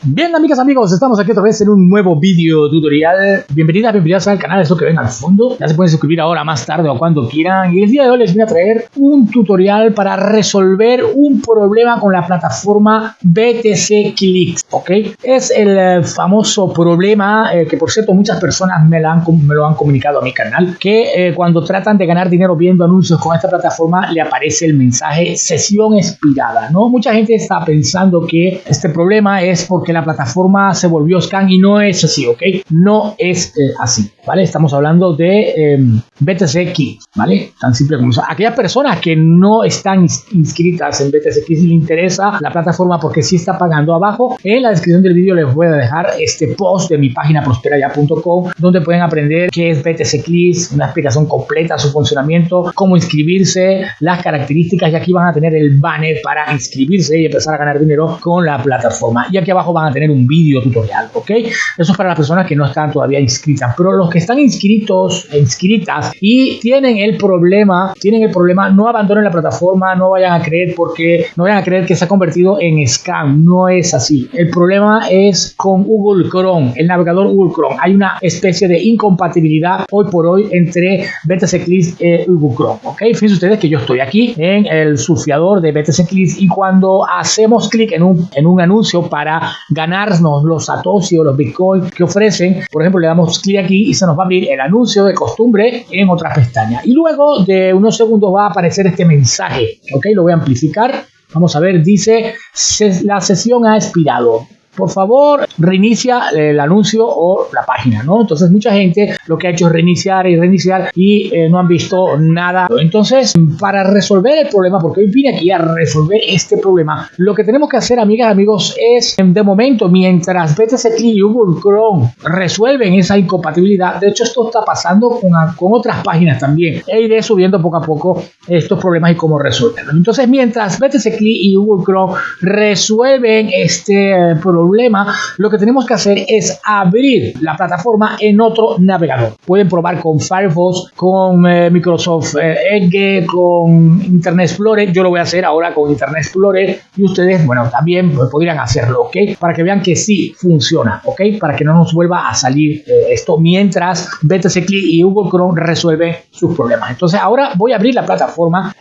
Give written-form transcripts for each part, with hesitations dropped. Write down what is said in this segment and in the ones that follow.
Bien, amigas, amigos, estamos aquí otra vez en un nuevo video tutorial. Bienvenidas al canal, esto que ven al fondo. Ya se pueden suscribir ahora, más tarde o cuando quieran. Y el día de hoy les voy a traer un tutorial para resolver un problema con la plataforma BTC Clicks, ¿ok? Es el famoso problema que, por cierto, muchas personas me lo han comunicado a mi canal, que cuando tratan de ganar dinero viendo anuncios con esta plataforma, le aparece el mensaje sesión expirada, ¿no? Mucha gente está pensando que este problema es porque la plataforma se volvió scam y no es así, ¿ok? No es así, ¿vale? Estamos hablando de BTC Clicks, ¿vale? Tan simple como eso. Aquellas personas que no están inscritas en BTC Clicks y le interesa la plataforma porque sí está pagando, abajo en la descripción del vídeo les voy a dejar este post de mi página prosperaya.com donde pueden aprender qué es BTC Clicks, una explicación completa, su funcionamiento, cómo inscribirse, las características, y aquí van a tener el banner para inscribirse y empezar a ganar dinero con la plataforma. Y aquí abajo van a tener un vídeo tutorial, ¿ok? Eso es para las personas que no están todavía inscritas, pero los que están inscritos, inscritas y tienen el problema, no abandonen la plataforma, no vayan a creer que se ha convertido en scam, no es así. El problema es con Google Chrome, el navegador Google Chrome. Hay una especie de incompatibilidad hoy por hoy entre BTC Clicks y Google Chrome, ¿ok? Fíjense ustedes que yo estoy aquí en el surfeador de BTC Clicks y cuando hacemos clic en un anuncio para ganarnos los satoshi o los bitcoins que ofrecen, por ejemplo, le damos clic aquí y se nos va a abrir el anuncio de costumbre en otra pestaña y luego de unos segundos va a aparecer este mensaje, ok, lo voy a amplificar, vamos a ver, dice la sesión ha expirado. Por favor, reinicia el anuncio o la página, ¿no? Entonces, mucha gente lo que ha hecho es reiniciar y no han visto nada. Entonces, para resolver el problema, porque hoy vine aquí a resolver este problema, lo que tenemos que hacer, amigas, amigos, es, de momento, mientras BTC Clicks y Google Chrome resuelven esa incompatibilidad, de hecho, esto está pasando con otras páginas también. E iré subiendo poco a poco estos problemas y cómo resolverlos. Entonces, mientras BTC Clicks y Google Chrome resuelven este problema, lo que tenemos que hacer es abrir la plataforma en otro navegador. Pueden probar con Firefox, con Microsoft Edge, con Internet Explorer. Yo lo voy a hacer ahora con Internet Explorer y ustedes, bueno, también podrían hacerlo, ¿ok? Para que vean que sí funciona, ¿ok? Para que no nos vuelva a salir esto mientras BTC Clicks y Google Chrome resuelven sus problemas. Entonces ahora voy a abrir la plataforma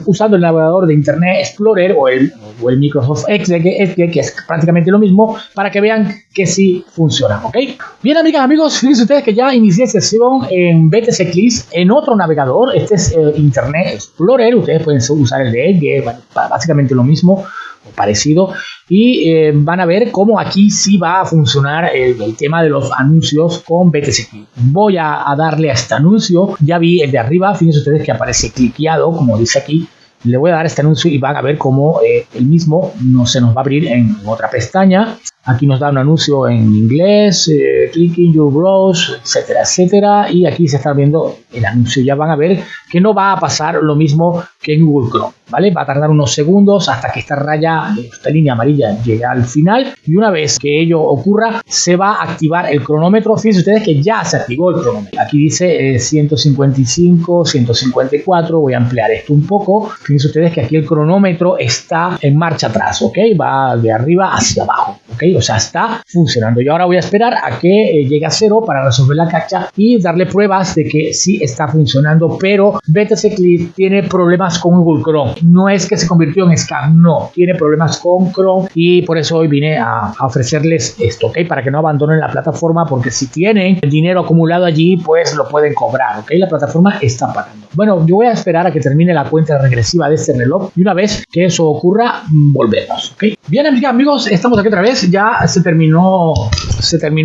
usando el navegador de Internet Explorer o el Microsoft Edge, que es prácticamente lo mismo, para que vean que sí funciona, ¿ok? Bien, amigas, amigos, fíjense ustedes que ya inicié sesión en BTC Clicks en otro navegador. Este es Internet Explorer. Ustedes pueden usar el de Edge, bueno, básicamente lo mismo o parecido, y van a ver cómo aquí sí va a funcionar el tema de los anuncios con BTC Clicks. Voy a darle a este anuncio. Ya vi el de arriba, fíjense ustedes que aparece cliqueado, como dice aquí. Le voy a dar este anuncio y van a ver cómo el mismo se nos va a abrir en otra pestaña. Aquí nos da un anuncio en inglés, clicking your browse, etcétera, etcétera. Y aquí se está viendo el anuncio. Ya van a ver que no va a pasar lo mismo que en Google Chrome, ¿vale? Va a tardar unos segundos hasta que esta línea amarilla llegue al final. Y una vez que ello ocurra, se va a activar el cronómetro. Fíjense ustedes que ya se activó el cronómetro. Aquí dice 155, 154. Voy a ampliar esto un poco. Fíjense ustedes que aquí el cronómetro está en marcha atrás, ¿ok? Va de arriba hacia abajo, ¿ok? O sea, está funcionando. Yo ahora voy a esperar a que llegue a 0 para resolver la captcha y darle pruebas de que sí está funcionando, pero BTC Clicks tiene problemas con Google Chrome. No es que se convirtió en scam, no. Tiene problemas con Chrome y por eso hoy vine a ofrecerles esto, ¿ok? Para que no abandonen la plataforma, porque si tienen el dinero acumulado allí, pues lo pueden cobrar, ¿ok? La plataforma está pagando. Bueno, yo voy a esperar a que termine la cuenta regresiva de este reloj y una vez que eso ocurra, volvemos, ¿ok? Bien, amigos, estamos aquí otra vez. Ya se terminó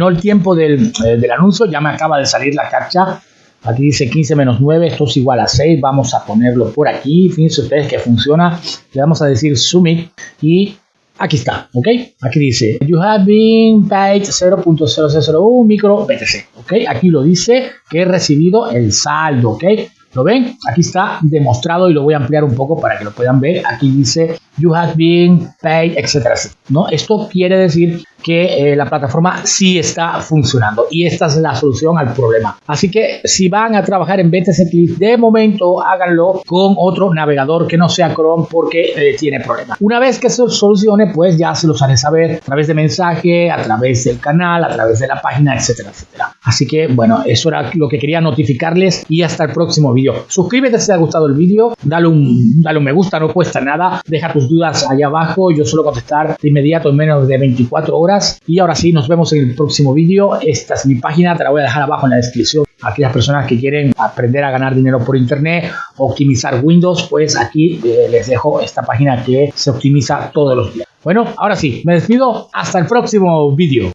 el tiempo del anuncio. Ya me acaba de salir la captcha. Aquí dice 15 menos 9, esto es igual a 6. Vamos a ponerlo por aquí. Fíjense ustedes que funciona. Le vamos a decir submit y aquí está, ¿ok? Aquí dice you have been paid 0.0001 micro BTC, ¿ok? Aquí lo dice que he recibido el saldo, ¿ok? ¿Lo ven? Aquí está demostrado y lo voy a ampliar un poco para que lo puedan ver. Aquí dice you have been paid, etcétera, ¿no? Esto quiere decir que la plataforma sí está funcionando y esta es la solución al problema. Así que si van a trabajar en BTC Eclipse, de momento háganlo con otro navegador que no sea Chrome porque tiene problemas. Una vez que se solucione, pues ya se los haré saber a través de mensaje, a través del canal, a través de la página, etcétera, etcétera. Así que bueno, eso era lo que quería notificarles y hasta el próximo vídeo. Suscríbete si te ha gustado el vídeo, dale un me gusta, no cuesta nada, deja tus dudas allá abajo, yo suelo contestar de inmediato en menos de 24 horas. Y ahora sí, nos vemos en el próximo vídeo. Esta es mi página, te la voy a dejar abajo en la descripción. Aquellas personas que quieren aprender a ganar dinero por internet, optimizar Windows, pues aquí les dejo esta página que se optimiza todos los días. Bueno, ahora sí, me despido, hasta el próximo vídeo.